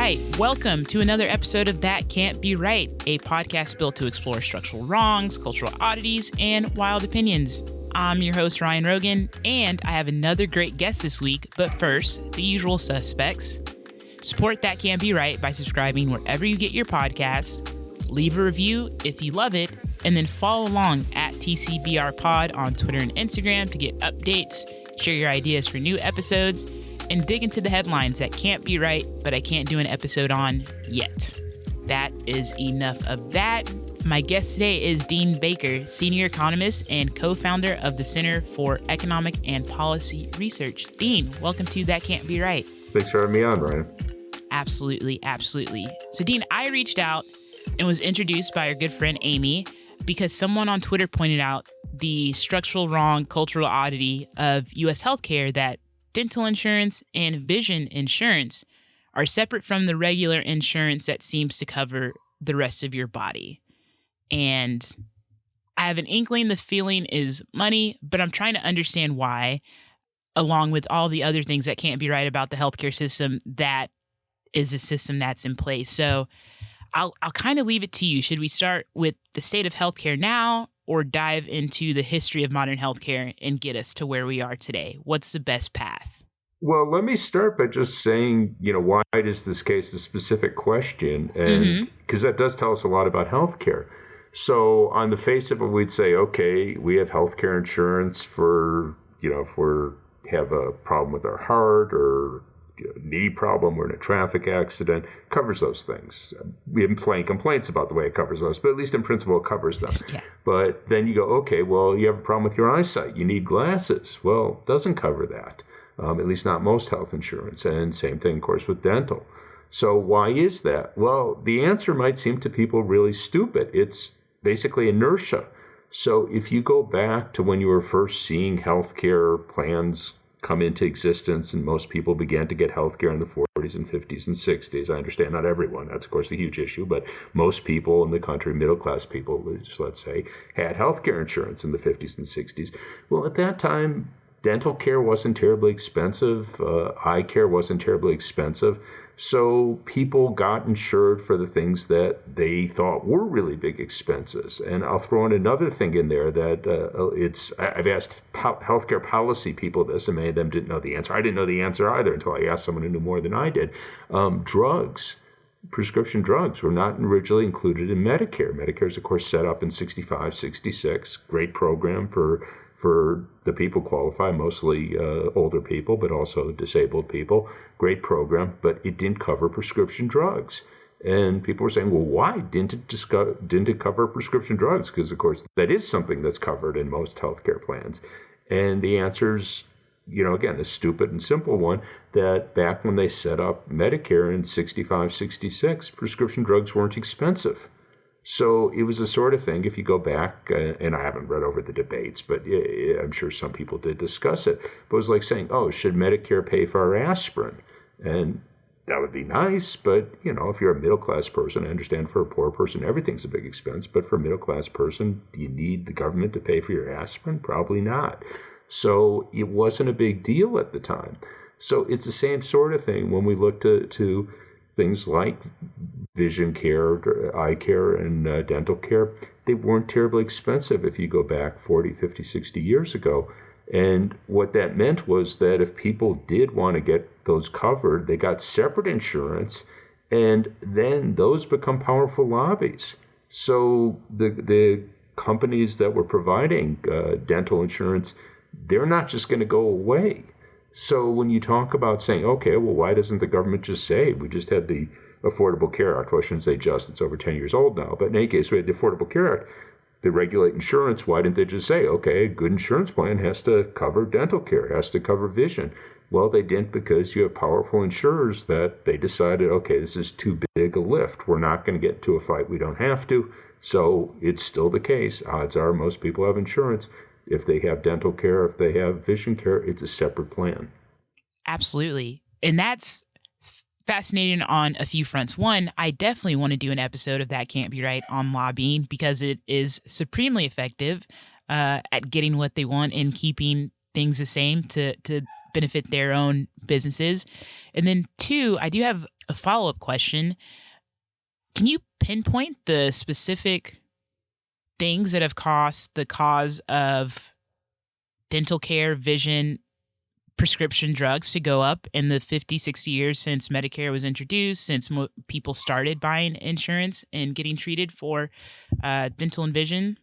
right. Welcome to another episode of That Can't Be Right, a podcast built to explore structural wrongs, cultural oddities, and wild opinions. I'm your host, Ryan Rogan, and I have another great guest this week. But first, the usual suspects. Support That Can't Be Right by subscribing wherever you get your podcasts. Leave a review if you love it, and then follow along at TCBR Pod on Twitter and Instagram to get updates, share your ideas for new episodes, and dig into the headlines that can't be right, but I can't do an episode on yet. That is enough of that. My guest today is Dean Baker, senior economist and co-founder of the Center for Economic and Policy Research. Dean, welcome to That Can't Be Right. Thanks for having me on, Ryan. Absolutely. So Dean, I reached out and was introduced by our good friend Amy because someone on Twitter pointed out the structural wrong cultural oddity of U.S. healthcare that dental insurance and vision insurance are separate from the regular insurance that seems to cover the rest of your body. And I have an inkling the feeling is money, but I'm trying to understand why, along with all the other things that can't be right about the healthcare system, that is a system that's in place. So I'll kind of leave it to you. Should we start with the state of healthcare now or dive into the history of modern healthcare and get us to where we are today? What's the best path? Well, let me start by just saying, why is this case a specific question? And because that does tell us a lot about healthcare. So on the face of it, we'd say, okay, we have healthcare insurance for, if we have a problem with our heart or knee problem, we're in a traffic accident, covers those things. We have plain complaints about the way it covers those, but at least in principle, it covers them. Yeah. But then you go, okay, well, you have a problem with your eyesight. You need glasses. Well, it doesn't cover that, at least not most health insurance. And same thing, of course, with dental. So why is that? Well, the answer might seem to people really stupid. It's basically inertia. So if you go back to when you were first seeing healthcare plans come into existence and most people began to get healthcare in the 40s and 50s and 60s. I understand not everyone. That's, of course, a huge issue. But most people in the country, middle-class people, let's say, had healthcare insurance in the 50s and 60s. Well, at that time, dental care wasn't terribly expensive. Eye care wasn't terribly expensive. So people got insured for the things that they thought were really big expenses. And I'll throw in another thing in there that I've asked healthcare policy people this, and many of them didn't know the answer. I didn't know the answer either until I asked someone who knew more than I did. Drugs. Prescription drugs were not originally included in Medicare. Medicare is, of course, set up in 65, 66. Great program for the people qualify, mosly older people, but also disabled people. Great program, but it didn't cover prescription drugs. And people were saying, well, why didn't it cover prescription drugs? Because, of course, that is something that's covered in most healthcare plans. And the answer's, again, a stupid and simple one, that back when they set up Medicare in 65, 66, prescription drugs weren't expensive. So it was the sort of thing, if you go back, and I haven't read over the debates, but I'm sure some people did discuss it, but it was like saying, oh, should Medicare pay for our aspirin? And that would be nice, but, if you're a middle-class person, I understand for a poor person, everything's a big expense, but for a middle-class person, do you need the government to pay for your aspirin? Probably not. So it wasn't a big deal at the time. So it's the same sort of thing when we look to things like vision care, eye care, and dental care. They weren't terribly expensive if you go back 40, 50, 60 years ago. And what that meant was that if people did want to get those covered, they got separate insurance, and then those become powerful lobbies. So the companies that were providing dental insurance, they're not just going to go away. So when you talk about saying, okay, well, why doesn't the government just say, we just had the Affordable Care Act. Well, I shouldn't say just, it's over 10 years old now. But in any case, we had the Affordable Care Act. They regulate insurance. Why didn't they just say, okay, a good insurance plan has to cover dental care, has to cover vision? Well, they didn't, because you have powerful insurers that they decided, okay, this is too big a lift. We're not going to get into a fight. We don't have to. So it's still the case. Odds are most people have insurance. If they have dental care, if they have vision care, it's a separate plan. Absolutely. And that's fascinating on a few fronts. One, I definitely want to do an episode of That Can't Be Right on lobbying, because it is supremely effective at getting what they want and keeping things the same to benefit their own businesses. And then two, I do have a follow-up question. Can you pinpoint the specific things that have caused the cause of dental care, vision, prescription drugs to go up in the 50, 60 years since Medicare was introduced, since people started buying insurance and getting treated for dental and vision?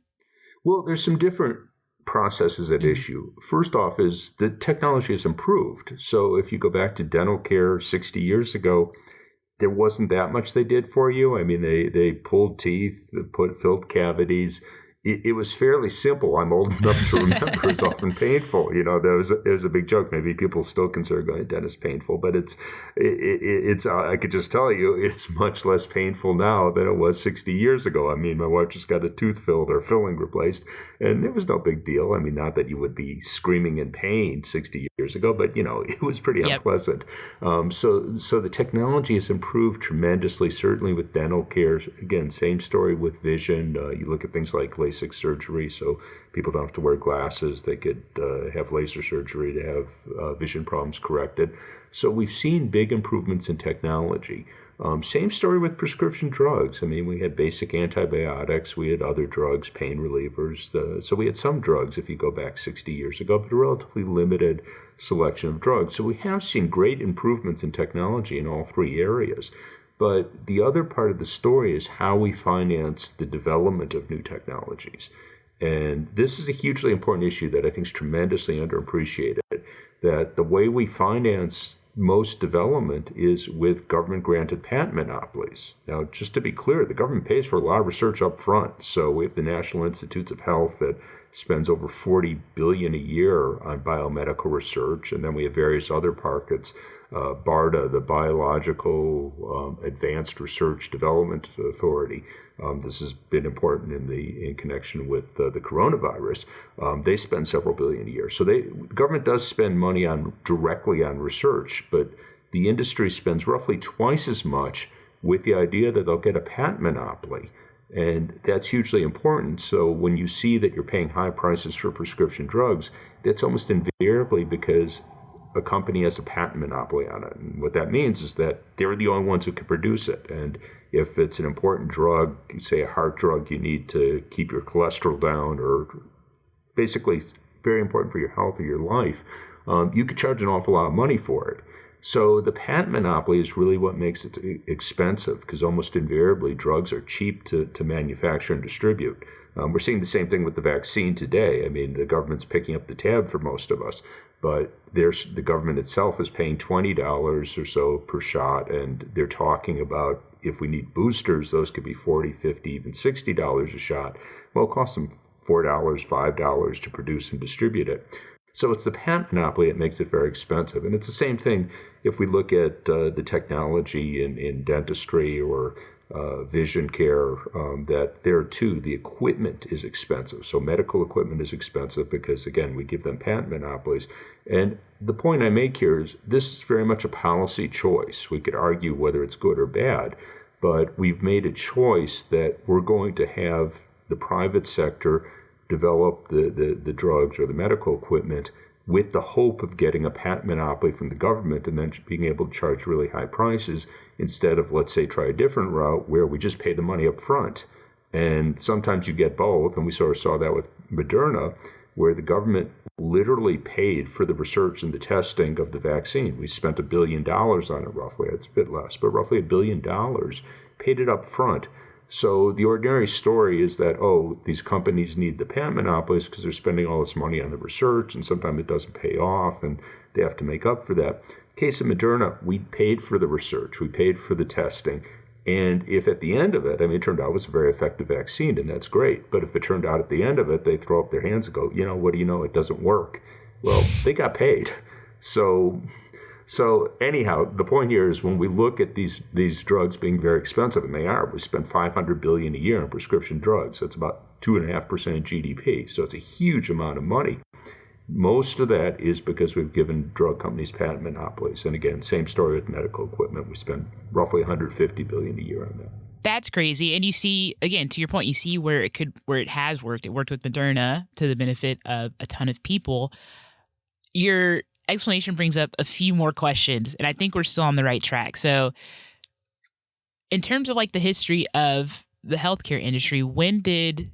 Well, there's some different processes at issue. First off is the technology has improved. So if you go back to dental care 60 years ago, there wasn't that much they did for you. I mean, they pulled teeth, filled cavities. It was fairly simple. I'm old enough to remember. It's often painful. There was a big joke. Maybe people still consider going to dentist painful, but it's I could just tell you it's much less painful now than it was 60 years ago. I mean, my wife just got a tooth filled or filling replaced, and it was no big deal. I mean, not that you would be screaming in pain 60 years ago, but it was pretty unpleasant. So the technology has improved tremendously. Certainly with dental care. Again, same story with vision. You look at things like LASIK surgery, so people don't have to wear glasses. They could have laser surgery to have vision problems corrected. So we've seen big improvements in technology. Same story with prescription drugs. I mean, we had basic antibiotics, we had other drugs, pain relievers. So we had some drugs if you go back 60 years ago, but a relatively limited selection of drugs. So we have seen great improvements in technology in all three areas. But the other part of the story is how we finance the development of new technologies. And this is a hugely important issue that I think is tremendously underappreciated, that the way we finance most development is with government-granted patent monopolies. Now, just to be clear, the government pays for a lot of research up front. So we have the National Institutes of Health that spends over $40 billion a year on biomedical research, and then we have various other pockets. BARDA, the Biological Advanced Research Development Authority. This has been important in connection with the coronavirus. They spend several billion a year. So the government does spend money directly on research, but the industry spends roughly twice as much with the idea that they'll get a patent monopoly. And that's hugely important. So when you see that you're paying high prices for prescription drugs, that's almost invariably because a company has a patent monopoly on it. And what that means is that they're the only ones who can produce it. And if it's an important drug, say a heart drug, you need to keep your cholesterol down, or basically very important for your health or your life, you could charge an awful lot of money for it. So the patent monopoly is really what makes it expensive, because almost invariably drugs are cheap to manufacture and distribute. We're seeing the same thing with the vaccine today. I mean, the government's picking up the tab for most of us, but the government itself is paying $20 or so per shot, and they're talking about if we need boosters, those could be $40, $50, even $60 a shot. Well, it costs them $4, $5 to produce and distribute it. So it's the patent monopoly that makes it very expensive. And it's the same thing if we look at the technology in dentistry or vision care, that there too, the equipment is expensive. So medical equipment is expensive because, again, we give them patent monopolies. And the point I make here is this is very much a policy choice. We could argue whether it's good or bad, but we've made a choice that we're going to have the private sector develop the drugs or the medical equipment with the hope of getting a patent monopoly from the government and then being able to charge really high prices, instead of, let's say, try a different route where we just pay the money up front. And sometimes you get both, and we sort of saw that with Moderna, where the government literally paid for the research and the testing of the vaccine. We spent $1 billion on it roughly. It's a bit less, but roughly $1 billion, paid it up front. So the ordinary story is that, these companies need the patent monopolies because they're spending all this money on the research, and sometimes it doesn't pay off, and they have to make up for that. Case of Moderna, we paid for the research, we paid for the testing, and if at the end of it, it turned out it was a very effective vaccine, and that's great, but if it turned out at the end of it, they throw up their hands and go, what do you know, it doesn't work. Well, they got paid. So anyhow, the point here is when we look at these drugs being very expensive, and they are, we spend $500 billion a year on prescription drugs. That's about 2.5% of GDP. So it's a huge amount of money. Most of that is because we've given drug companies patent monopolies. And again, same story with medical equipment. We spend roughly $150 billion a year on that. That's crazy. And you see, again, to your point, you see where it has worked. It worked with Moderna to the benefit of a ton of people. Your explanation brings up a few more questions, and I think we're still on the right track. So in terms of like the history of the healthcare industry, when did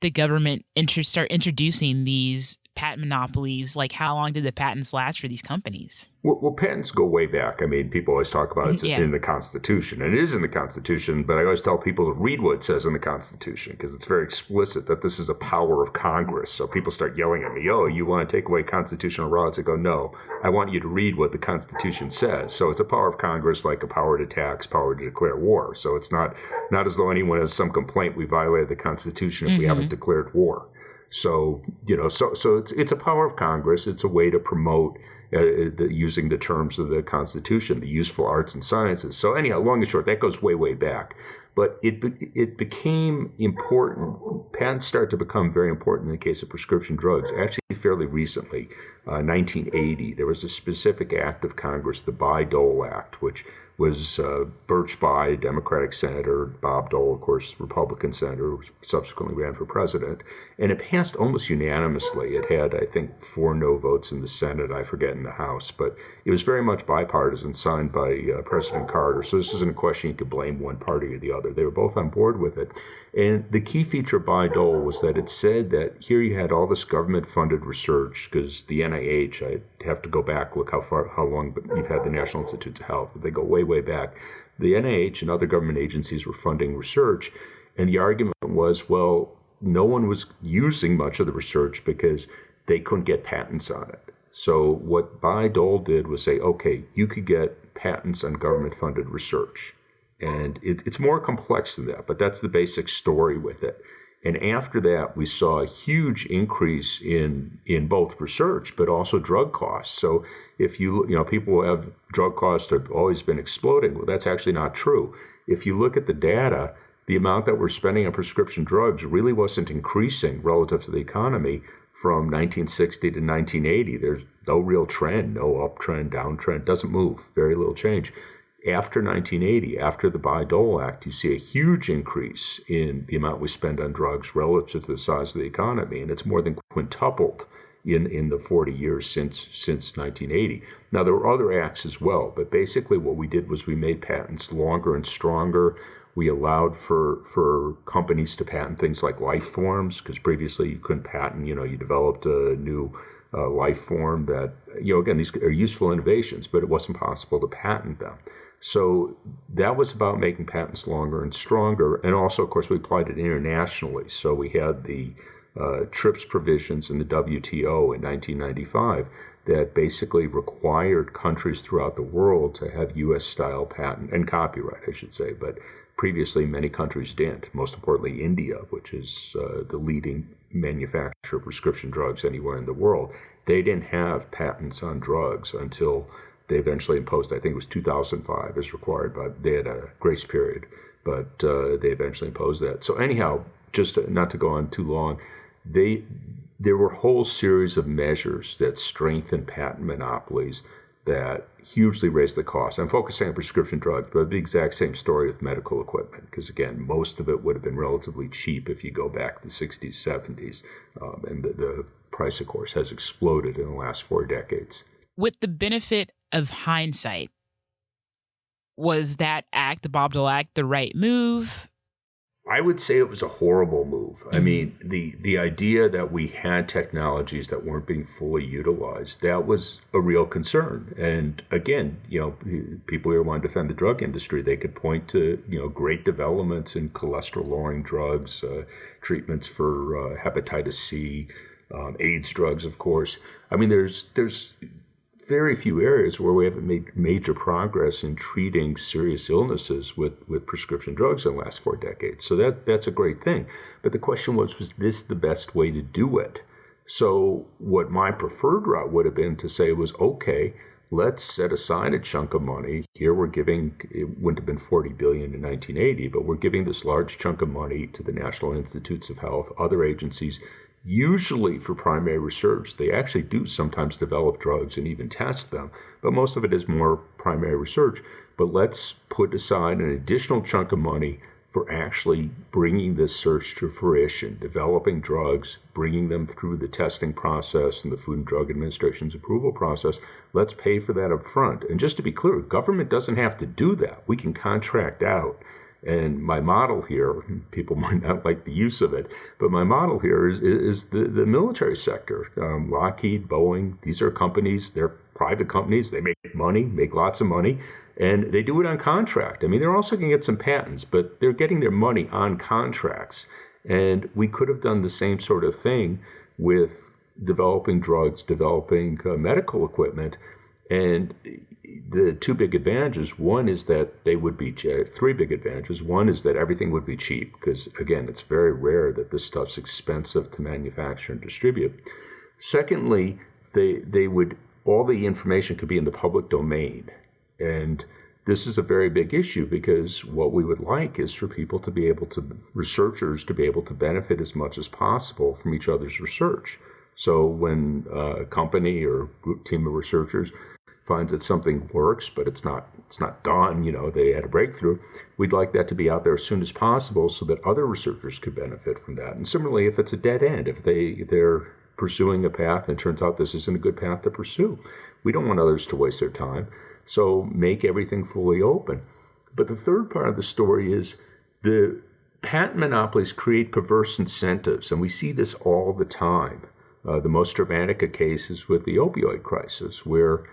the government start introducing these patent monopolies? Like, how long did the patents last for these companies? Well, patents go way back. I mean, people always talk about it's in the Constitution, and it is in the Constitution, but I always tell people to read what it says in the Constitution because it's very explicit that this is a power of Congress. So people start yelling at me, oh, you want to take away constitutional rights? I go, no, I want you to read what the Constitution says. So it's a power of Congress, like a power to tax, power to declare war. So it's not as though anyone has some complaint we violated the Constitution if we haven't declared war. So, so it's a power of Congress. It's a way to promote, using the terms of the Constitution, the useful arts and sciences. So anyhow, long and short, that goes way, way back. But it became important. Patents started to become very important in the case of prescription drugs, actually fairly recently. 1980, there was a specific act of Congress, the Bob Dole Act, which was birched by a Democratic senator, Bob Dole, of course, Republican senator, who subsequently ran for president. And it passed almost unanimously. It had, I think, 4 no votes in the Senate, I forget in the House. But it was very much bipartisan, signed by President Carter. So this isn't a question you could blame one party or the other. They were both on board with it. And the key feature of Bob Dole was that it said that here you had all this government-funded research, because the NIH, I have to go back, look how long you've had the National Institutes of Health, but they go way back. The NIH and other government agencies were funding research, and the argument was, well, no one was using much of the research because they couldn't get patents on it. So what Bob Dole did was say, okay, you could get patents on government-funded research. And it's more complex than that, but that's the basic story with it. And after that, we saw a huge increase in both research, but also drug costs. So if people have drug costs have always been exploding. Well, that's actually not true. If you look at the data, the amount that we're spending on prescription drugs really wasn't increasing relative to the economy from 1960 to 1980. There's no real trend, no uptrend, downtrend, doesn't move, very little change. After 1980, after the Bob Dole Act, you see a huge increase in the amount we spend on drugs relative to the size of the economy, and it's more than quintupled in the 40 years since 1980. Now, there were other acts as well, but basically what we did was we made patents longer and stronger. We allowed for companies to patent things like life forms, because previously you couldn't patent. You developed a new life form that, again, these are useful innovations, but it wasn't possible to patent them. So that was about making patents longer and stronger. And also, of course, we applied it internationally. So we had the TRIPS provisions in the WTO in 1995 that basically required countries throughout the world to have U.S.-style patent and copyright, I should say. But previously, many countries didn't, most importantly India, which is the leading manufacturer of prescription drugs anywhere in the world. They didn't have patents on drugs until they eventually imposed, I think it was 2005 as required, but they had a grace period, but they eventually imposed that. So anyhow, just not to go on too long, there were a whole series of measures that strengthened patent monopolies that hugely raised the cost. I'm focusing on prescription drugs, but the exact same story with medical equipment, because again, most of it would have been relatively cheap if you go back to the 60s, 70s, and the price, of course, has exploded in the last 4 decades. With the benefit of hindsight, was that act, the Bob Dole Act, the right move? I would say it was a horrible move. I mean, the idea that we had technologies that weren't being fully utilized, that was a real concern. And again, people here want to defend the drug industry. They could point to, great developments in cholesterol-lowering drugs, treatments for hepatitis C, AIDS drugs, of course. I mean, there's very few areas where we haven't made major progress in treating serious illnesses with prescription drugs in the last 4 decades. So that's a great thing. But the question was this the best way to do it? So what my preferred route would have been to say was, okay, let's set aside a chunk of money. Here we're giving, it wouldn't have been $40 billion in 1980, but we're giving this large chunk of money to the National Institutes of Health, other agencies, usually for primary research. They actually do sometimes develop drugs and even test them, but most of it is more primary research. But let's put aside an additional chunk of money for actually bringing this search to fruition, developing drugs, bringing them through the testing process and the Food and Drug Administration's approval process. Let's pay for that up front. And just to be clear, government doesn't have to do that. We can contract out. And my model here, people might not like the use of it, but my model here is the military sector. Lockheed, Boeing, these are companies, they're private companies, they make money, make lots of money, and they do it on contract. I mean, they're also going to get some patents, but they're getting their money on contracts. And we could have done the same sort of thing with developing drugs, developing medical equipment. And the two big advantages, one is that they would be, three big advantages. One is that everything would be cheap because, again, it's very rare that this stuff's expensive to manufacture and distribute. Secondly, they would, all the information could be in the public domain. And this is a very big issue because what we would like is for people to be able to, researchers to be able to benefit as much as possible from each other's research. So when a company or group team of researchers finds that something works, but it's not done, they had a breakthrough, we'd like that to be out there as soon as possible so that other researchers could benefit from that. And similarly, if it's a dead end, if they're pursuing a path and it turns out this isn't a good path to pursue, we don't want others to waste their time. So make everything fully open. But the third part of the story is the patent monopolies create perverse incentives, and we see this all the time. The most dramatic of cases with the opioid crisis, where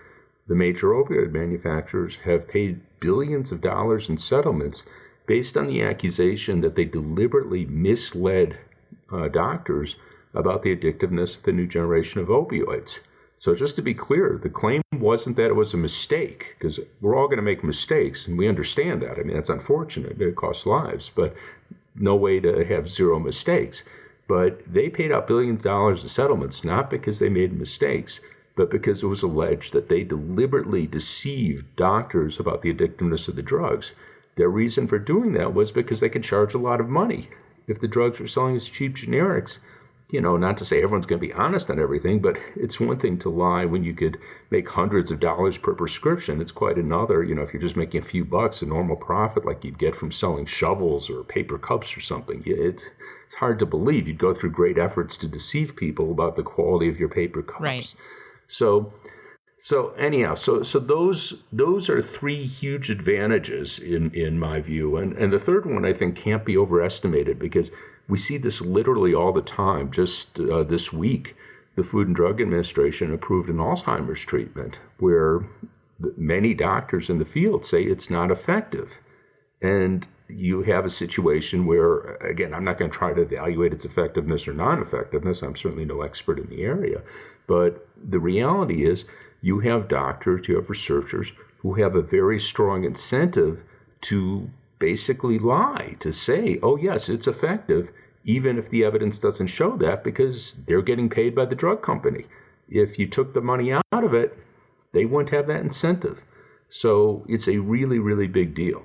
the major opioid manufacturers have paid billions of dollars in settlements based on the accusation that they deliberately misled doctors about the addictiveness of the new generation of opioids. So just to be clear, the claim wasn't that it was a mistake, because we're all going to make mistakes, and we understand that. I mean, that's unfortunate. It costs lives, but no way to have zero mistakes. But they paid out billions of dollars in settlements, not because they made mistakes, but because it was alleged that they deliberately deceived doctors about the addictiveness of the drugs. Their reason for doing that was because they could charge a lot of money. If the drugs were selling as cheap generics, not to say everyone's going to be honest on everything, but it's one thing to lie when you could make hundreds of dollars per prescription. It's quite another, if you're just making a few bucks, a normal profit like you'd get from selling shovels or paper cups or something. It's hard to believe you'd go through great efforts to deceive people about the quality of your paper cups. Right. So anyhow, so those are three huge advantages in my view. And the third one I think can't be overestimated because we see this literally all the time. Just this week, the Food and Drug Administration approved an Alzheimer's treatment where many doctors in the field say it's not effective. And you have a situation where, again, I'm not going to try to evaluate its effectiveness or non-effectiveness. I'm certainly no expert in the area. But the reality is you have doctors, you have researchers who have a very strong incentive to basically lie, to say, oh, yes, it's effective, even if the evidence doesn't show that, because they're getting paid by the drug company. If you took the money out of it, they wouldn't have that incentive. So it's a really, really big deal.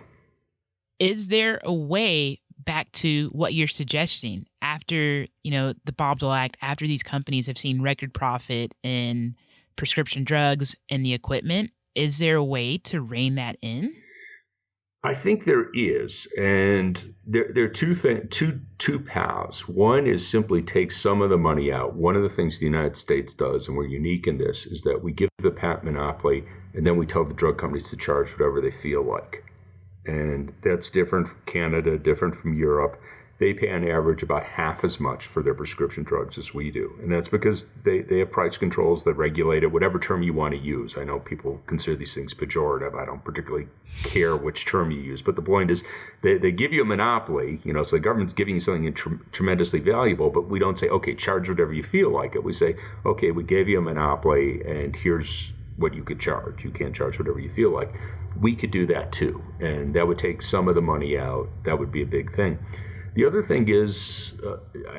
Is there a way, back to what you're suggesting, after, the Bob Dole Act, after these companies have seen record profit in prescription drugs and the equipment, is there a way to rein that in? I think there is, and there are two paths. One is simply take some of the money out. One of the things the United States does, and we're unique in this, is that we give the patent monopoly, and then we tell the drug companies to charge whatever they feel like. And that's different from Canada, different from Europe. They pay on average about half as much for their prescription drugs as we do. And that's because they have price controls that regulate it, whatever term you want to use. I know people consider these things pejorative. I don't particularly care which term you use. But the point is they give you a monopoly, so the government's giving you something tremendously valuable, but we don't say, okay, charge whatever you feel like it. We say, okay, we gave you a monopoly and here's what you could charge. You can't charge whatever you feel like. We could do that too. And that would take some of the money out. That would be a big thing. The other thing is,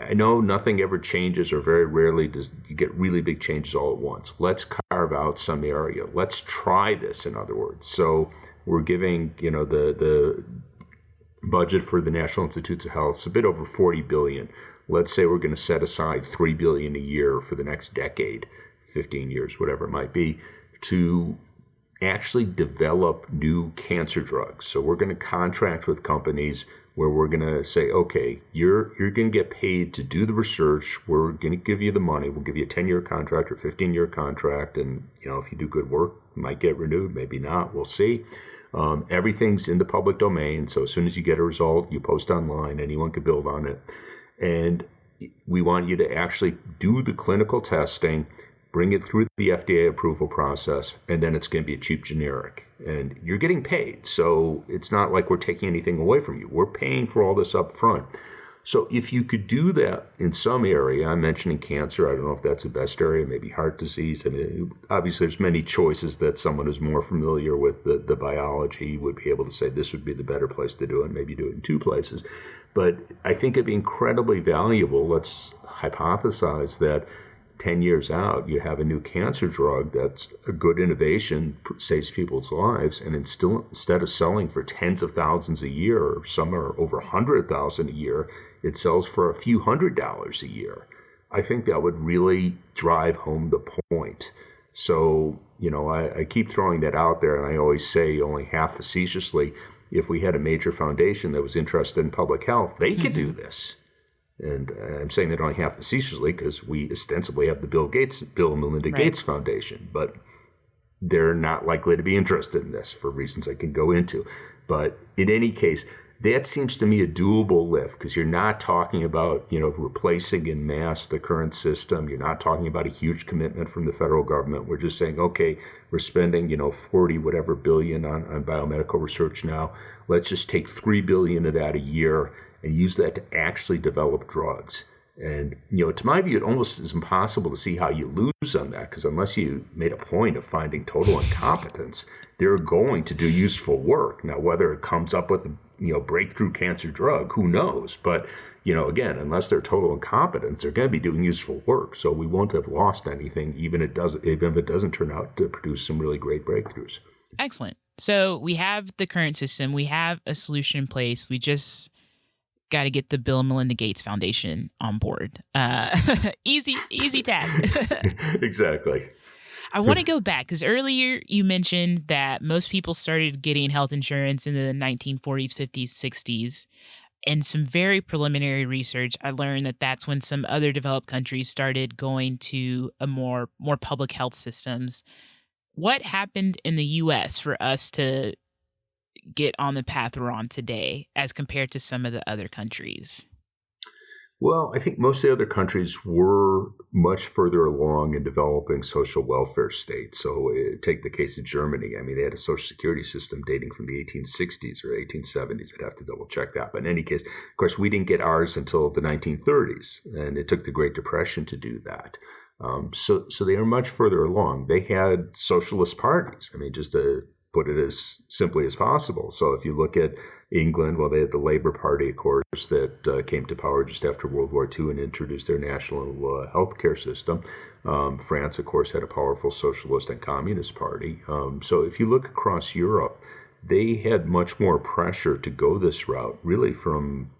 I know nothing ever changes, or very rarely does you get really big changes all at once. Let's carve out some area. Let's try this, in other words. So we're giving, the budget for the National Institutes of Health is a bit over $40 billion. Let's say we're going to set aside $3 billion a year for the next decade, 15 years, whatever it might be, to actually develop new cancer drugs. So we're going to contract with companies. where we're going to say, okay, you're going to get paid to do the research. We're going to give you the money. We'll give you a 10-year contract or 15-year contract. And, if you do good work, you might get renewed, maybe not. We'll see. Everything's in the public domain. So as soon as you get a result, you post online. Anyone can build on it. And we want you to actually do the clinical testing, bring it through the FDA approval process, and then it's going to be a cheap generic. And you're getting paid. So it's not like we're taking anything away from you. We're paying for all this up front. So if you could do that in some area, I'm mentioning cancer. I don't know if that's the best area, maybe heart disease. I mean, obviously there's many choices that someone who's more familiar with the biology would be able to say this would be the better place to do it, maybe do it in two places. But I think it'd be incredibly valuable. Let's hypothesize that 10 years out, you have a new cancer drug that's a good innovation, saves people's lives, and instead of selling for tens of thousands a year, or some are over 100,000 a year, it sells for a few $100s a year. I think that would really drive home the point. So, I keep throwing that out there, and I always say, only half facetiously, if we had a major foundation that was interested in public health, they could do this. And I'm saying that only half facetiously because we ostensibly have the Bill and Melinda Gates Foundation, but they're not likely to be interested in this for reasons I can go into. But in any case, that seems to me a doable lift because you're not talking about, replacing in mass the current system. You're not talking about a huge commitment from the federal government. We're just saying, okay, we're spending, 40 whatever billion on biomedical research now. Let's just take $3 billion of that a year and use that to actually develop drugs. And, to my view, it almost is impossible to see how you lose on that, because unless you made a point of finding total incompetence, they're going to do useful work. Now, whether it comes up with a breakthrough cancer drug, who knows? But, again, unless they're total incompetence, they're going to be doing useful work. So we won't have lost anything, even if it doesn't turn out to produce some really great breakthroughs. Excellent. So we have the current system. We have a solution in place. We just got to get the Bill and Melinda Gates Foundation on board. Easy task. Exactly. I want to go back because earlier you mentioned that most people started getting health insurance in the 1940s, 50s, 60s. And some very preliminary research, I learned that that's when some other developed countries started going to a more public health systems. What happened in the U.S. for us to get on the path we're on today as compared to some of the other countries? Well, I think most of the other countries were much further along in developing social welfare states. So take the case of Germany. I mean, they had a social security system dating from the 1860s or 1870s. I'd have to double check that. But in any case, of course, we didn't get ours until the 1930s, and it took the Great Depression to do that. So they are much further along. They had socialist parties. I mean, just to put it as simply as possible. So if you look at England, well, they had the Labour Party, of course, that came to power just after World War II and introduced their national healthcare system. France, of course, had a powerful socialist and communist party. So if you look across Europe, they had much more pressure to go this route, really from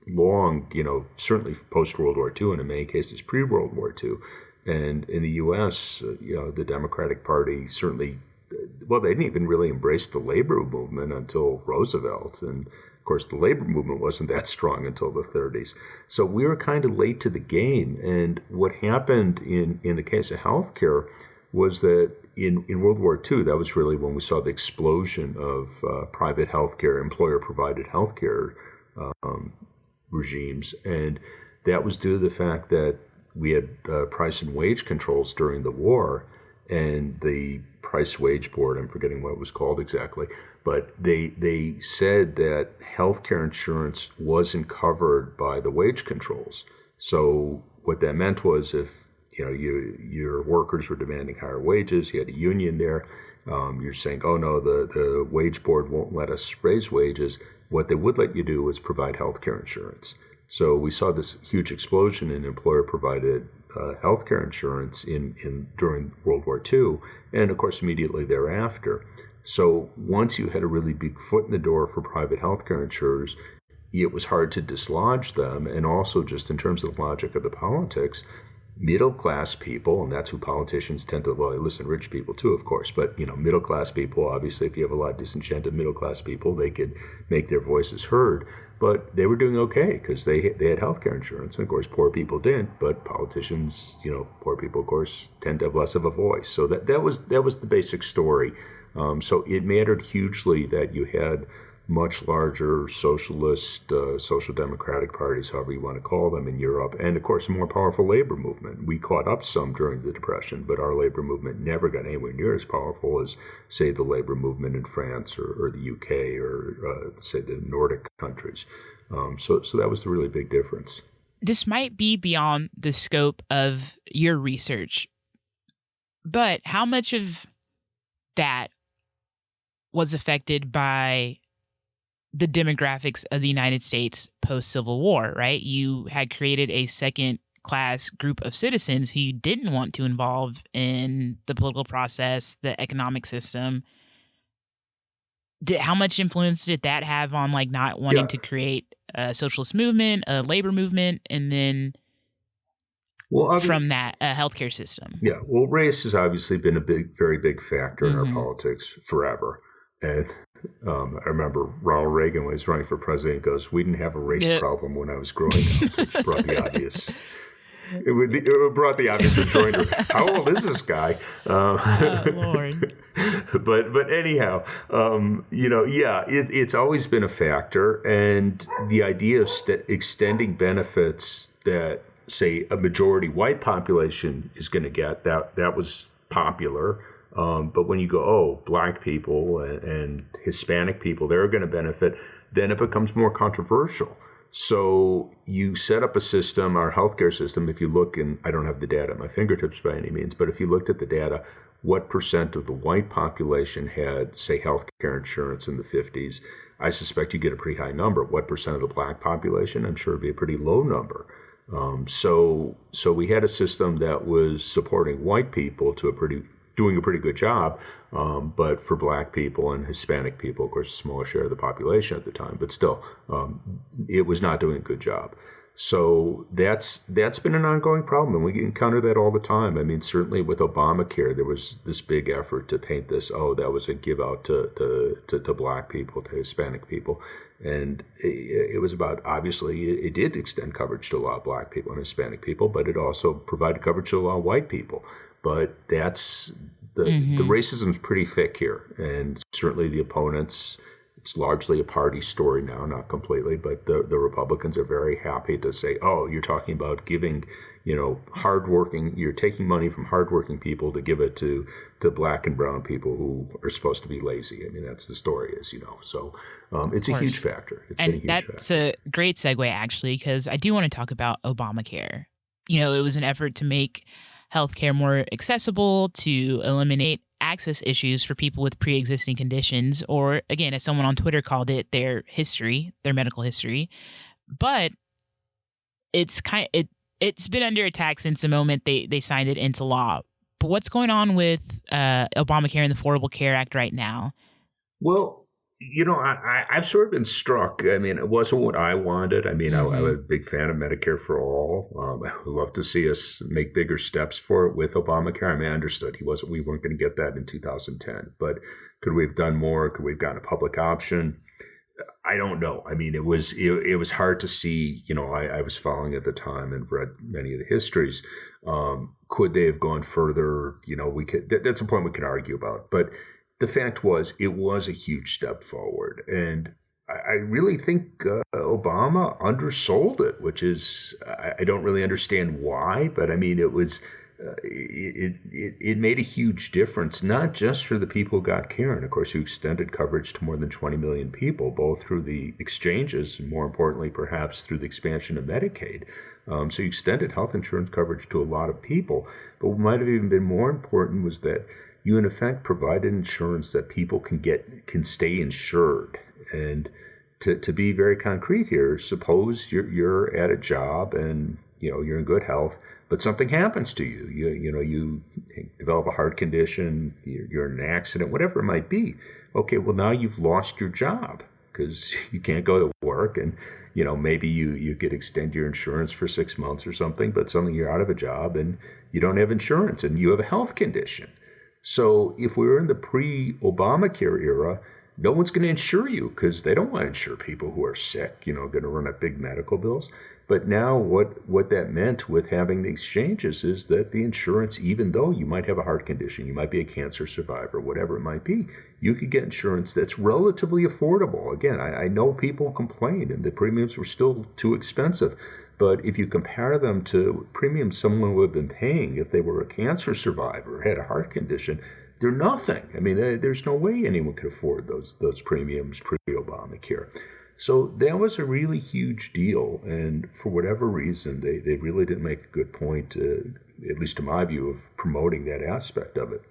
long, certainly post-World War II and in many cases pre-World War II. And in the U.S., the Democratic Party certainly, well, they didn't even really embrace the labor movement until Roosevelt. And of course, the labor movement wasn't that strong until the 30s. So we were kind of late to the game. And what happened in the case of healthcare was that in World War II, that was really when we saw the explosion of private healthcare, employer-provided healthcare regimes. And that was due to the fact that we had price and wage controls during the war, and the Price Wage Board, I'm forgetting what it was called exactly, but they said that healthcare insurance wasn't covered by the wage controls. So what that meant was if your workers were demanding higher wages, you had a union there, you're saying, oh no, the wage board won't let us raise wages. What they would let you do was provide healthcare insurance. So we saw this huge explosion in employer-provided healthcare insurance during World War II, and of course immediately thereafter. So once you had a really big foot in the door for private healthcare insurers, it was hard to dislodge them. And also just in terms of the logic of the politics, middle-class people, and that's who politicians tend to, well, listen, rich people too, of course, but, middle-class people, obviously, if you have a lot of disenchanted middle-class people, they could make their voices heard. But they were doing okay because they had health care insurance. And, of course, poor people didn't. But politicians, poor people, of course, tend to have less of a voice. So that was the basic story. So it mattered hugely that you had much larger socialist, social democratic parties, however you want to call them, in Europe. And, of course, a more powerful labor movement. We caught up some during the Depression, but our labor movement never got anywhere near as powerful as, say, the labor movement in France or the UK or, say, the Nordic countries. So that was the really big difference. This might be beyond the scope of your research, but how much of that was affected by the demographics of the United States post-Civil War, right? You had created a second-class group of citizens who you didn't want to involve in the political process, the economic system. How much influence did that have on not wanting to create a socialist movement, a labor movement, and then from that, a healthcare system? Yeah, well, race has obviously been a very big factor in our politics forever. And I remember Ronald Reagan, when he was running for president, goes, "We didn't have a race problem when I was growing up," which brought the obvious. It brought the obvious rejoinder. How old is this guy? Oh, Lord. But anyhow, it's always been a factor, and the idea of extending benefits that, say, a majority white population is going to get, that was popular. But when you go, black people and Hispanic people, they're going to benefit, then it becomes more controversial. So you set up a system, our healthcare system, if you look, and I don't have the data at my fingertips by any means, but if you looked at the data, what percent of the white population had, say, healthcare insurance in the 50s? I suspect you get a pretty high number. What percent of the black population? I'm sure it'd be a pretty low number. So we had a system that was supporting white people doing a pretty good job, but for black people and Hispanic people, of course, a smaller share of the population at the time, but still, it was not doing a good job. So that's been an ongoing problem, and we encounter that all the time. I mean, certainly with Obamacare, there was this big effort to paint this, that was a give out to black people, to Hispanic people. And it was about, obviously, it did extend coverage to a lot of black people and Hispanic people, but it also provided coverage to a lot of white people. But that's the racism is pretty thick here, and certainly the opponents. It's largely a party story now, not completely, but the Republicans are very happy to say, you're talking about giving, hardworking. You're taking money from hardworking people to give it to black and brown people who are supposed to be lazy. I mean, that's the story, as you know. So it's a huge factor. That's a great segue, actually, because I do want to talk about Obamacare. It was an effort to make healthcare more accessible, to eliminate access issues for people with pre-existing conditions, or again, as someone on Twitter called it, their medical history. But it's been under attack since the moment they signed it into law. But what's going on with Obamacare and the Affordable Care Act right now? Well, I've sort of been struck. I mean, it wasn't what I wanted. I mean, I'm a big fan of Medicare for all. I would love to see us make bigger steps for it with Obamacare. I mean, I understood we weren't going to get that in 2010, but could we have done more? Could we have gotten a public option? I don't know. I mean, it was hard to see. I was following at the time and read many of the histories. Could they have gone further? That's a point we can argue about, but the fact was, it was a huge step forward, and I really think Obama undersold it, which is, I don't really understand why, but I mean, it was, it made a huge difference, not just for the people who got care, and of course, who extended coverage to more than 20 million people, both through the exchanges, and more importantly, perhaps through the expansion of Medicaid. So you extended health insurance coverage to a lot of people, but what might have even been more important was that you, in effect, provided insurance that people can stay insured. And to be very concrete here, suppose you're at a job and you're in good health, but something happens to you. You develop a heart condition, you're in an accident, whatever it might be. Okay, well, now you've lost your job because you can't go to work, and maybe you could extend your insurance for 6 months or something, but suddenly you're out of a job and you don't have insurance and you have a health condition. So if we were in the pre-Obamacare era, no one's going to insure you because they don't want to insure people who are sick, going to run up big medical bills. But now what that meant with having the exchanges is that the insurance, even though you might have a heart condition, you might be a cancer survivor, whatever it might be, you could get insurance that's relatively affordable. Again, I know people complain and the premiums were still too expensive. But if you compare them to premiums someone would have been paying if they were a cancer survivor or had a heart condition, they're nothing. I mean, there's no way anyone could afford those premiums pre-Obamacare. So that was a really huge deal. And for whatever reason, they really didn't make a good point, at least to my view, of promoting that aspect of it.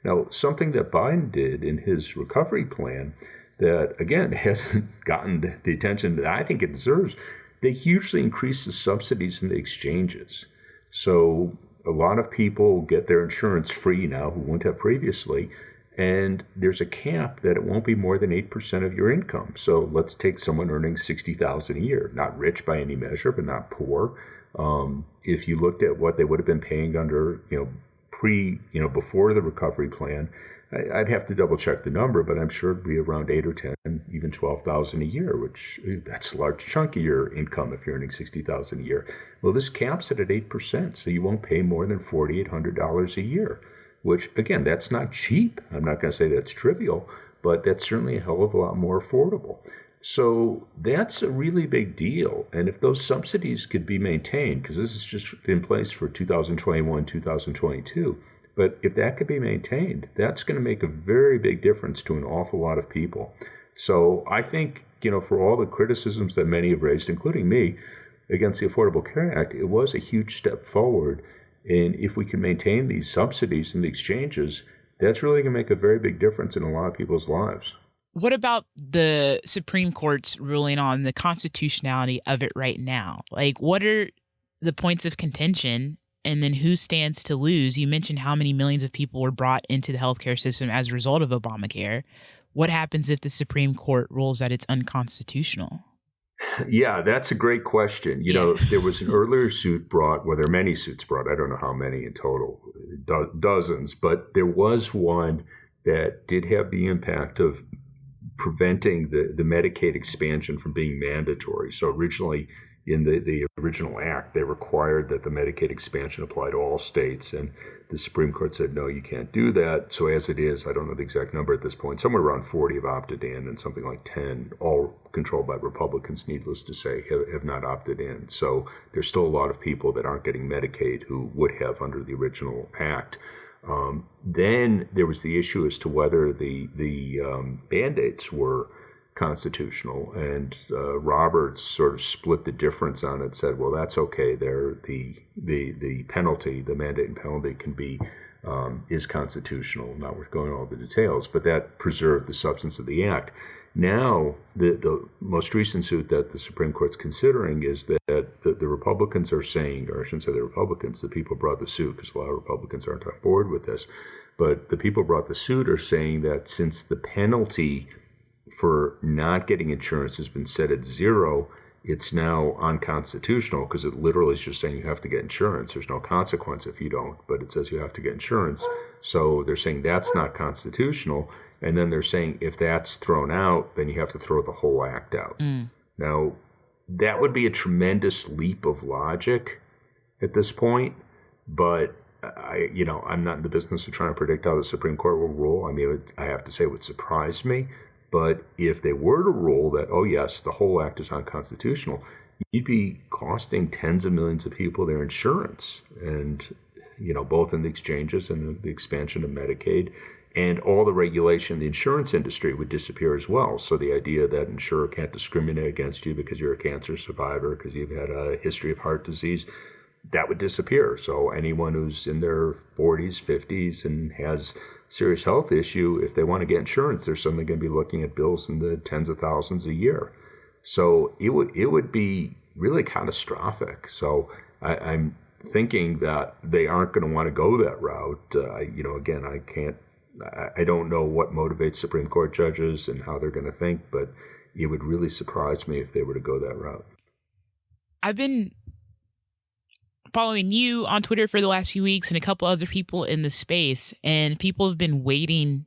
Now, something that Biden did in his recovery plan that, again, hasn't gotten the attention that I think it deserves, they hugely increased the subsidies in the exchanges. So a lot of people get their insurance free now who wouldn't have previously. And there's a cap that it won't be more than 8% of your income. So let's take someone earning $60,000 a year, not rich by any measure, but not poor. If you looked at what they would have been paying under, before the recovery plan, I'd have to double check the number, but I'm sure it'd be around 8 or 10, even 12,000 a year, which that's a large chunk of your income if you're earning 60,000 a year. Well, this caps it at 8%, so you won't pay more than $4,800 a year. Which, again, that's not cheap. I'm not going to say that's trivial, but that's certainly a hell of a lot more affordable. So that's a really big deal. And if those subsidies could be maintained, because this is just in place for 2021, 2022, but if that could be maintained, that's going to make a very big difference to an awful lot of people. So I think, for all the criticisms that many have raised, including me, against the Affordable Care Act, it was a huge step forward. And if we can maintain these subsidies in the exchanges, that's really going to make a very big difference in a lot of people's lives. What about the Supreme Court's ruling on the constitutionality of it right now? Like, what are the points of contention, and then who stands to lose? You mentioned how many millions of people were brought into the healthcare system as a result of Obamacare. What happens if the Supreme Court rules that it's unconstitutional? Yeah, that's a great question. There was an earlier suit brought, there are many suits brought. I don't know how many in total, dozens, but there was one that did have the impact of preventing the Medicaid expansion from being mandatory. So originally, in the original act, they required that the Medicaid expansion apply to all states, and the Supreme Court said, no, you can't do that. So as it is, I don't know the exact number at this point, somewhere around 40 have opted in, and something like 10, all controlled by Republicans, needless to say, have not opted in. So there's still a lot of people that aren't getting Medicaid who would have under the original act. Then there was the issue as to whether the mandates were constitutional, and Roberts sort of split the difference on it, said, well, that's okay. The penalty, the mandate and penalty can be is constitutional, not worth going into all the details, but that preserved the substance of the act. Now, the most recent suit that the Supreme Court's considering is that the Republicans are saying, or I shouldn't say the Republicans, the people who brought the suit, because a lot of Republicans aren't on board with this, but the people who brought the suit are saying that since the penalty for not getting insurance has been set at 0, it's now unconstitutional, because it literally is just saying you have to get insurance. There's no consequence if you don't, but it says you have to get insurance. So they're saying that's not constitutional. And then they're saying if that's thrown out, then you have to throw the whole act out. Now, that would be a tremendous leap of logic at this point, but I'm not in the business of trying to predict how the Supreme Court will rule. I mean, I have to say it would surprise me. But if they were to rule that, oh, yes, the whole act is unconstitutional, you'd be costing tens of millions of people their insurance, and, both in the exchanges and the expansion of Medicaid, and all the regulation in the insurance industry would disappear as well. So the idea that an insurer can't discriminate against you because you're a cancer survivor, because you've had a history of heart disease, that would disappear. So anyone who's in their 40s, 50s, and has serious health issue, if they want to get insurance, they're suddenly going to be looking at bills in the tens of thousands a year. So it would be really catastrophic. So I'm thinking that they aren't going to want to go that route. I don't know what motivates Supreme Court judges and how they're going to think, but it would really surprise me if they were to go that route. I've been following you on Twitter for the last few weeks and a couple other people in the space, and people have been waiting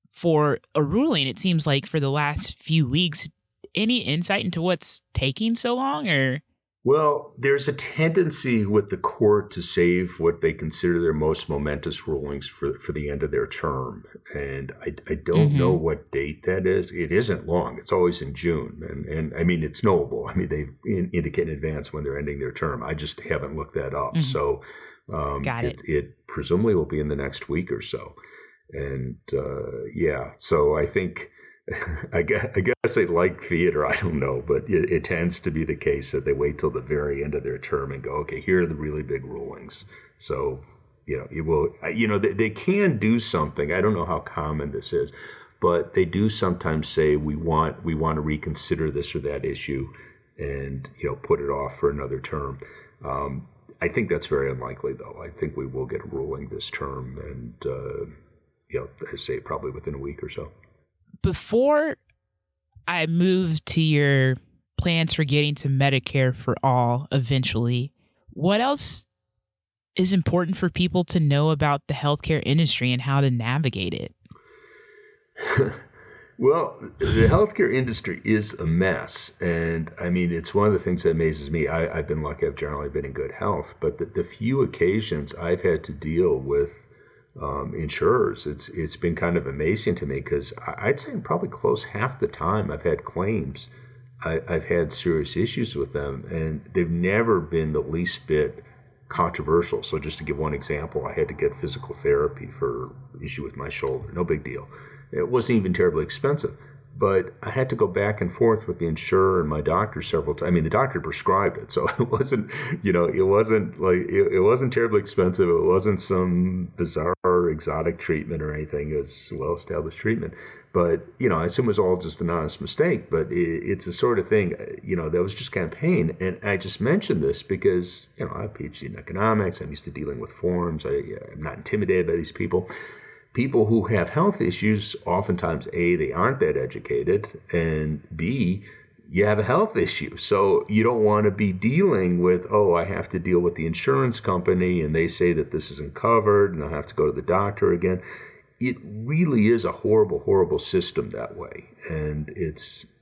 for a ruling, it seems like, for the last few weeks. Any insight into what's taking so long, or? Well, there's a tendency with the court to save what they consider their most momentous rulings for the end of their term. And I don't know what date that is. It isn't long. It's always in June. And I mean, it's knowable. I mean, they indicate in advance when they're ending their term. I just haven't looked that up. So it presumably will be in the next week or so. And so I think... I guess they like theater. I don't know, but it tends to be the case that they wait till the very end of their term and go, okay, here are the really big rulings. So, it will, they can do something. I don't know how common this is, but they do sometimes say we want to reconsider this or that issue and, put it off for another term. I think that's very unlikely, though. I think we will get a ruling this term and, I say probably within a week or so. Before I moved to your plans for getting to Medicare for all eventually, what else is important for people to know about the healthcare industry and how to navigate it? Well, the healthcare industry is a mess. And I mean, it's one of the things that amazes me. I've been lucky. I've generally been in good health. But the few occasions I've had to deal with insurers, it's been kind of amazing to me, because I'd say probably close half the time I've had claims, I've had serious issues with them, and they've never been the least bit controversial. So just to give one example, I had to get physical therapy for an issue with my shoulder. No big deal. It wasn't even terribly expensive. But I had to go back and forth with the insurer and my doctor several times. I mean, the doctor prescribed it, so it wasn't, it wasn't terribly expensive. It wasn't some bizarre exotic treatment or anything. It was well-established treatment. But, I assume it was all just an honest mistake. But it's the sort of thing, that was just kind of pain. And I just mentioned this because, I have a PhD in economics. I'm used to dealing with forms. I'm not intimidated by these people. People who have health issues, oftentimes, A, they aren't that educated, and B, you have a health issue. So you don't want to be dealing with, I have to deal with the insurance company, and they say that this isn't covered, and I have to go to the doctor again. It really is a horrible, horrible system that way. And it's,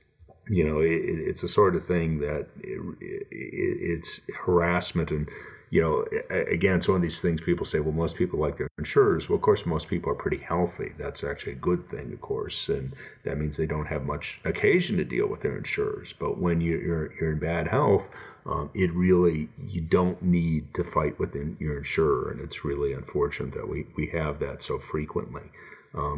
it's a sort of thing that it's harassment. And again, it's one of these things people say, well, most people like their insurers. Well, of course, most people are pretty healthy. That's actually a good thing, of course. And that means they don't have much occasion to deal with their insurers. But when you're in bad health, you don't need to fight with your insurer. And it's really unfortunate that we have that so frequently.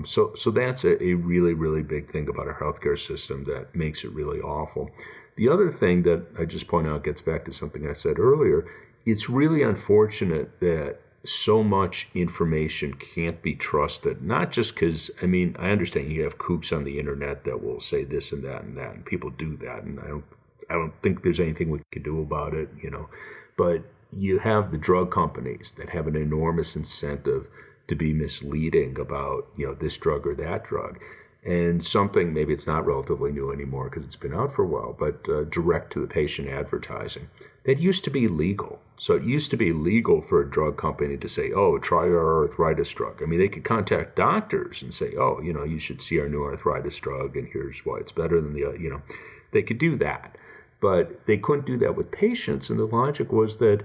So that's a really, really big thing about our healthcare system that makes it really awful. The other thing that I just point out gets back to something I said earlier. It's really unfortunate that so much information can't be trusted, not just because, I understand you have kooks on the internet that will say this and that, and people do that, and I don't think there's anything we could do about it, but you have the drug companies that have an enormous incentive to be misleading about, this drug or that drug. And something, maybe it's not relatively new anymore because it's been out for a while, but direct to the patient advertising. That used to be legal. So it used to be legal for a drug company to say, try our arthritis drug. They could contact doctors and say, you should see our new arthritis drug, and here's why it's better than the, they could do that. But they couldn't do that with patients. And the logic was that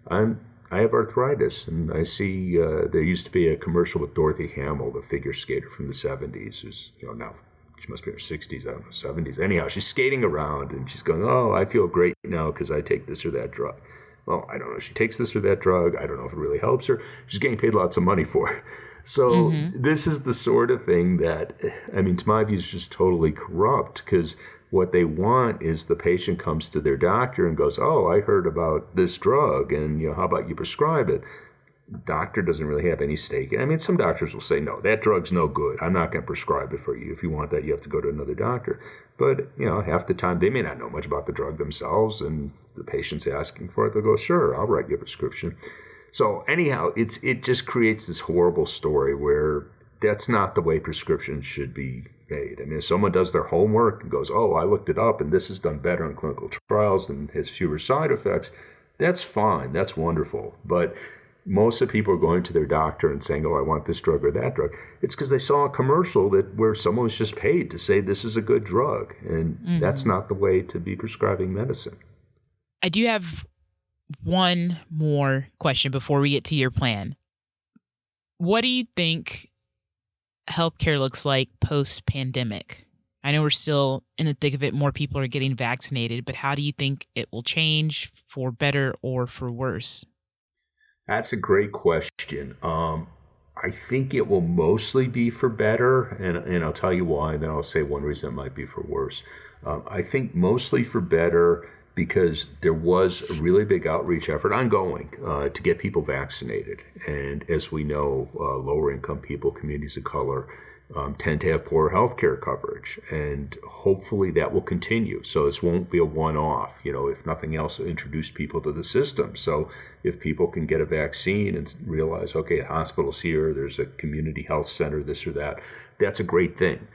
I have arthritis, and I see there used to be a commercial with Dorothy Hamill, the figure skater from the 70s, who's, now she must be in her 60s, I don't know, 70s. Anyhow, she's skating around, and she's going, I feel great now because I take this or that drug. Well, I don't know if she takes this or that drug. I don't know if it really helps her. She's getting paid lots of money for it. So this is the sort of thing that, to my view, is just totally corrupt, because what they want is the patient comes to their doctor and goes, I heard about this drug, and how about you prescribe it? Doctor doesn't really have any stake in it. Some doctors will say, no, that drug's no good. I'm not going to prescribe it for you. If you want that, you have to go to another doctor. But, half the time they may not know much about the drug themselves, and the patient's asking for it. They'll go, sure, I'll write you a prescription. So anyhow, it just creates this horrible story where that's not the way prescriptions should be made. I mean, if someone does their homework and goes, oh, I looked it up and this is done better in clinical trials and has fewer side effects, that's fine. That's wonderful. But most of the people are going to their doctor and saying, oh, I want this drug or that drug. It's because they saw a commercial where someone was just paid to say this is a good drug. And that's not the way to be prescribing medicine. I do have one more question before we get to your plan. What do you think healthcare looks like post-pandemic? I know we're still in the thick of it. More people are getting vaccinated, but how do you think it will change for better or for worse? That's a great question. I think it will mostly be for better, and I'll tell you why, then I'll say one reason it might be for worse. I think mostly for better because there was a really big outreach effort ongoing to get people vaccinated. And as we know, lower income people, communities of color, tend to have poor health care coverage. And hopefully that will continue. So this won't be a one-off, if nothing else, introduce people to the system. So if people can get a vaccine and realize, okay, a hospital's here, there's a community health center, this or that, that's a great thing.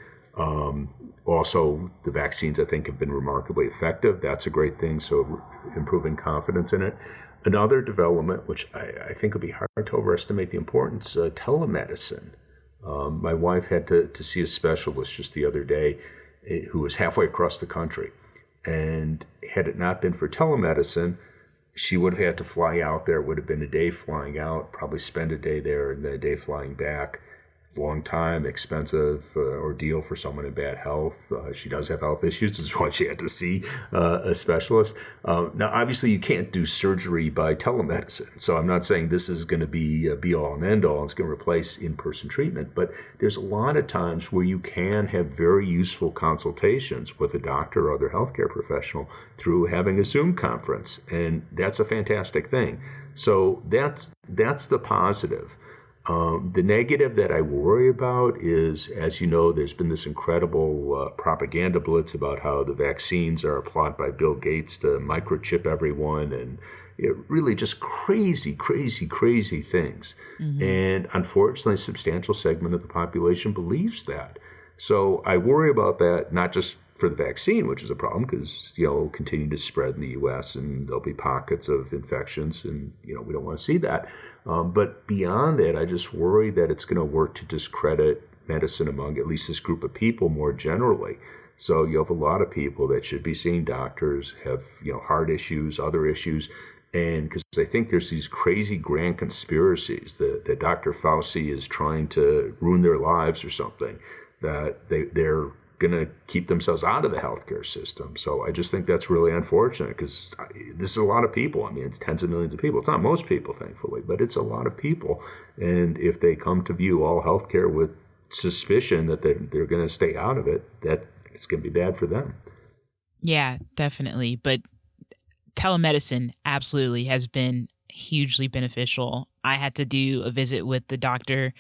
Also, the vaccines, I think, have been remarkably effective. That's a great thing. So improving confidence in it. Another development, which I think would be hard to overestimate the importance, telemedicine. My wife had to see a specialist just the other day who was halfway across the country. And had it not been for telemedicine, she would have had to fly out there. It would have been a day flying out, probably spend a day there and then a day flying back. Long time, expensive ordeal for someone in bad health. She does have health issues. That's why she had to see a specialist. Now, obviously, you can't do surgery by telemedicine. So I'm not saying this is going to be a be-all and end-all. It's going to replace in-person treatment. But there's a lot of times where you can have very useful consultations with a doctor or other healthcare professional through having a Zoom conference. And that's a fantastic thing. So that's the positive. The negative that I worry about is, as you know, there's been this incredible propaganda blitz about how the vaccines are a plot by Bill Gates to microchip everyone and really just crazy things. And unfortunately, a substantial segment of the population believes that. So I worry about that, not just for the vaccine, which is a problem because, it'll continue to spread in the U.S. and there'll be pockets of infections and, we don't want to see that. But beyond that, I just worry that it's going to work to discredit medicine among at least this group of people more generally. So you have a lot of people that should be seeing doctors, have, heart issues, other issues. And because I think there's these crazy grand conspiracies that Dr. Fauci is trying to ruin their lives or something, that they're going to keep themselves out of the healthcare system. So I just think that's really unfortunate because this is a lot of people. I mean, it's tens of millions of people. It's not most people, thankfully, but it's a lot of people. And if they come to view all healthcare with suspicion that they're going to stay out of it, that it's going to be bad for them. Yeah, definitely. But telemedicine absolutely has been hugely beneficial. I had to do a visit with the doctor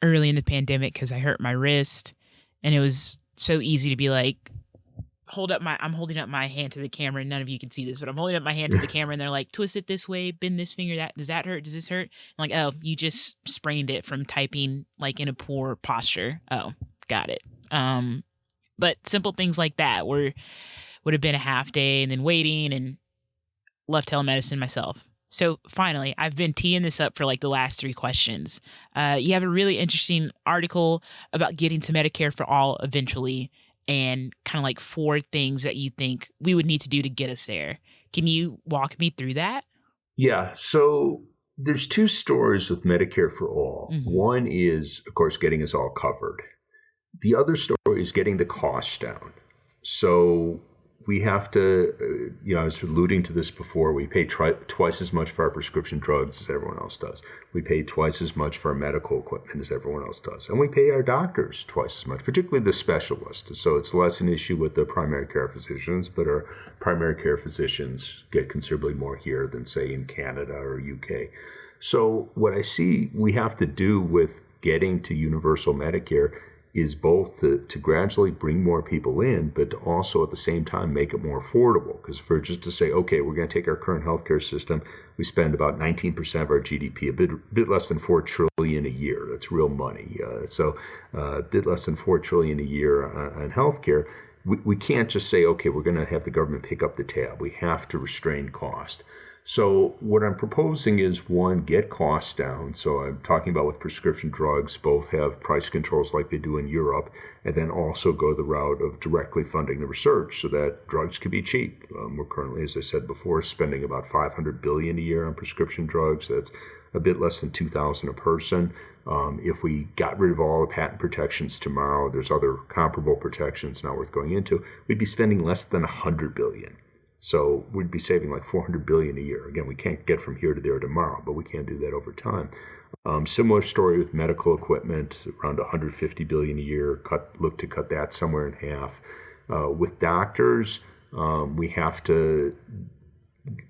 early in the pandemic because I hurt my wrist, and it was so easy to be like, I'm holding up my hand to the camera, and none of you can see this, but I'm holding up my hand to the camera, and they're like, twist it this way, bend this finger, does that hurt? Does this hurt? I'm like, oh, you just sprained it from typing like in a poor posture. Oh, got it. But simple things like that would have been a half day and then waiting, and love telemedicine myself. So finally, I've been teeing this up for like the last 3 questions. You have a really interesting article about getting to Medicare for all eventually, and kind of like 4 things that you think we would need to do to get us there. Can you walk me through that? Yeah. So there's 2 stories with Medicare for all. One is, of course, getting us all covered. The other story is getting the costs down. So we have to, I was alluding to this before, we pay twice as much for our prescription drugs as everyone else does. We pay twice as much for our medical equipment as everyone else does. And we pay our doctors twice as much, particularly the specialists. So it's less an issue with the primary care physicians, but our primary care physicians get considerably more here than, say, in Canada or UK. So what I see we have to do with getting to universal Medicare is both to gradually bring more people in, but to also at the same time make it more affordable. Because if we're just to say, okay, we're going to take our current healthcare system, we spend about 19% of our GDP, a bit less than $4 trillion a year. That's real money. So a bit less than $4 trillion a year on healthcare. We can't just say, okay, we're going to have the government pick up the tab. We have to restrain cost. So what I'm proposing is, one, get costs down. So I'm talking about with prescription drugs, both have price controls like they do in Europe, and then also go the route of directly funding the research so that drugs can be cheap. We're currently, as I said before, spending about $500 billion a year on prescription drugs. That's a bit less than $2,000 a person. If we got rid of all the patent protections tomorrow, there's other comparable protections not worth going into, we'd be spending less than $100 billion. So we'd be saving like $400 billion a year. Again, we can't get from here to there tomorrow, but we can do that over time. Similar story with medical equipment, around $150 billion a year. Look to cut that somewhere in half. With doctors, we have to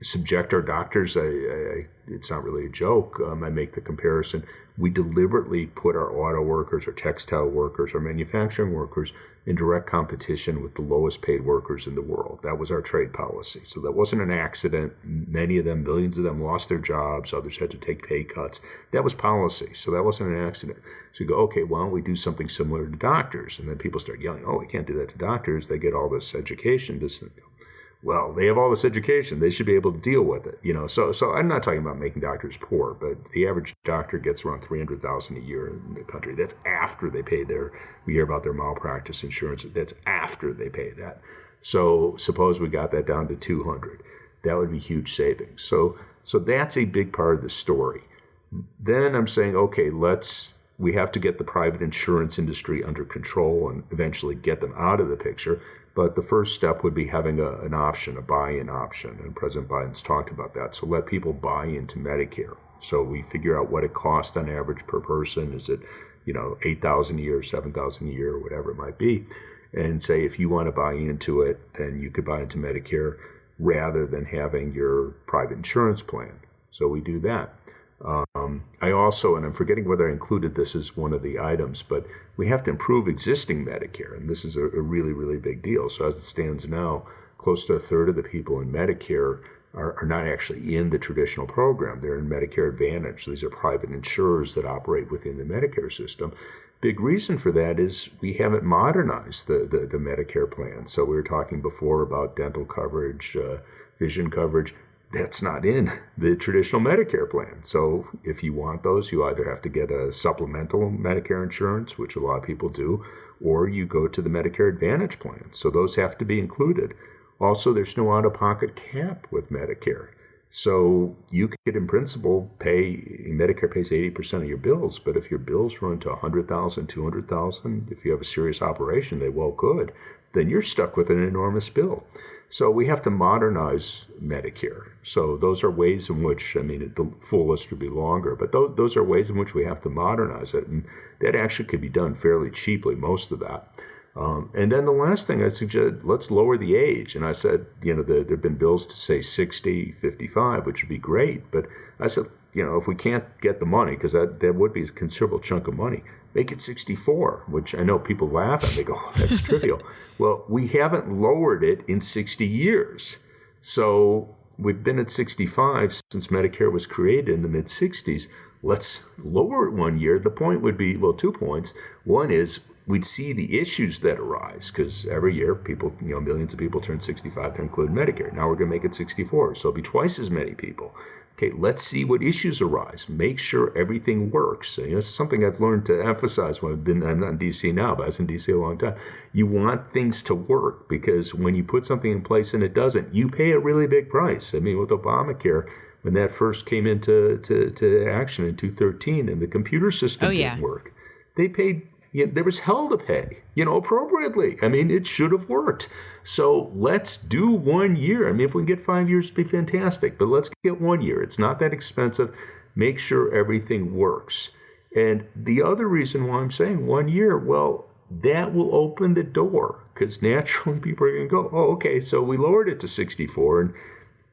subject our doctors. It's not really a joke. I make the comparison. We deliberately put our auto workers, our textile workers, our manufacturing workers in direct competition with the lowest paid workers in the world. That was our trade policy. So that wasn't an accident. Many of them, millions of them, lost their jobs. Others had to take pay cuts. That was policy. So that wasn't an accident. So you go, okay, why don't we do something similar to doctors? And then people start yelling, oh, we can't do that to doctors. They get all this education, this thing. Well, they have all this education. They should be able to deal with it, So I'm not talking about making doctors poor, but the average doctor gets around $300,000 a year in the country. That's after they pay we hear about their malpractice insurance. That's after they pay that. So suppose we got that down to $200. That would be huge savings. So that's a big part of the story. Then I'm saying, okay, we have to get the private insurance industry under control and eventually get them out of the picture. But the first step would be having an option, a buy-in option. And President Biden's talked about that. So let people buy into Medicare. So we figure out what it costs on average per person. Is it, $8,000 a year, $7,000 a year, or whatever it might be. And say, if you want to buy into it, then you could buy into Medicare rather than having your private insurance plan. So we do that. I also, and I'm forgetting whether I included this as one of the items, but we have to improve existing Medicare, and this is a really, really big deal. So as it stands now, close to a third of the people in Medicare are not actually in the traditional program. They're in Medicare Advantage. These are private insurers that operate within the Medicare system. Big reason for that is we haven't modernized the Medicare plan. So we were talking before about dental coverage, vision coverage. That's not in the traditional Medicare plan. So if you want those, you either have to get a supplemental Medicare insurance, which a lot of people do, or you go to the Medicare Advantage plan. So those have to be included. Also, there's no out-of-pocket cap with Medicare. So you could, in principle, Medicare pays 80% of your bills, but if your bills run to $100,000, $200,000, if you have a serious operation, they well could, then you're stuck with an enormous bill. So we have to modernize Medicare. So those are ways in which, the full list would be longer, but those are ways in which we have to modernize it. And that actually could be done fairly cheaply, most of that. And then the last thing I suggest, let's lower the age. And I said, there have been bills to say 60, 55, which would be great. But I said, if we can't get the money, because that would be a considerable chunk of money, make it 64, which I know people laugh at. They go, oh, that's trivial. Well, we haven't lowered it in 60 years. So we've been at 65 since Medicare was created in the mid-60s. Let's lower it 1 year. The point would be, 2 points. One is we'd see the issues that arise, because every year people, millions of people turn 65 to include Medicare. Now we're going to make it 64, so it'll be twice as many people. Okay, let's see what issues arise. Make sure everything works. It's something I've learned to emphasize when I'm not in D.C. now, but I was in D.C. a long time. You want things to work, because when you put something in place and it doesn't, you pay a really big price. With Obamacare, when that first came into action in 2013 and the computer system didn't work, they paid. There was hell to pay, appropriately. It should have worked. So let's do 1 year. If we can get 5 years, it'd be fantastic. But let's get 1 year. It's not that expensive. Make sure everything works. And the other reason why I'm saying 1 year, that will open the door, because naturally people are going to go, oh, okay, so we lowered it to 64 and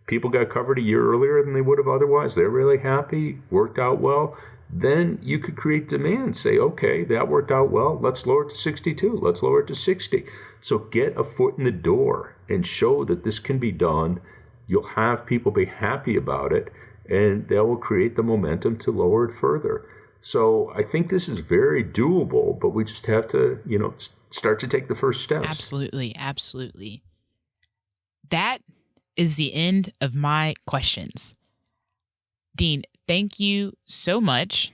people got covered a year earlier than they would have otherwise. They're really happy, worked out well. then you could create demand. Say, okay, that worked out well. Let's lower it to 62. Let's lower it to 60. So get a foot in the door and show that this can be done. You'll have people be happy about it, and that will create the momentum to lower it further. So I think this is very doable, but we just have to, start to take the first steps. Absolutely. Absolutely. That is the end of my questions. Dean, thank you so much.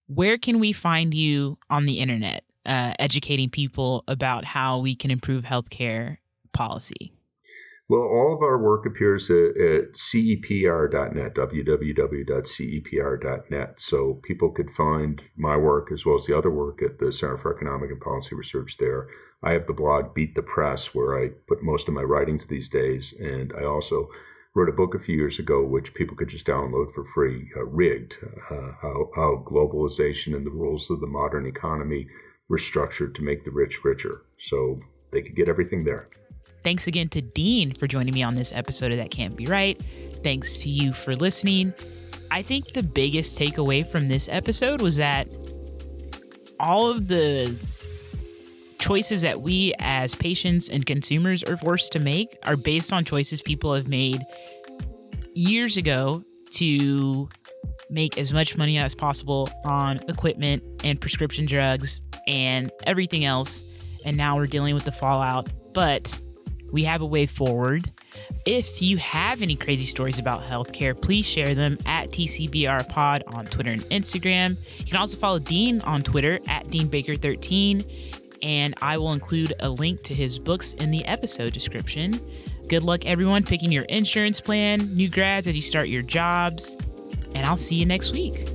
Where can we find you on the internet, educating people about how we can improve healthcare policy? Well, all of our work appears at cepr.net, www.cepr.net. So people could find my work as well as the other work at the Center for Economic and Policy Research there. I have the blog Beat the Press, where I put most of my writings these days. And I also wrote a book a few years ago, which people could just download for free, Rigged, how globalization and the rules of the modern economy were structured to make the rich richer. So they could get everything there. Thanks again to Dean for joining me on this episode of That Can't Be Right. Thanks to you for listening. I think the biggest takeaway from this episode was that all of the choices that we as patients and consumers are forced to make are based on choices people have made years ago to make as much money as possible on equipment and prescription drugs and everything else. And now we're dealing with the fallout. But we have a way forward. If you have any crazy stories about healthcare, please share them at TCBRPod on Twitter and Instagram. You can also follow Dean on Twitter at DeanBaker13, and I will include a link to his books in the episode description. Good luck, everyone, picking your insurance plan, new grads as you start your jobs, and I'll see you next week.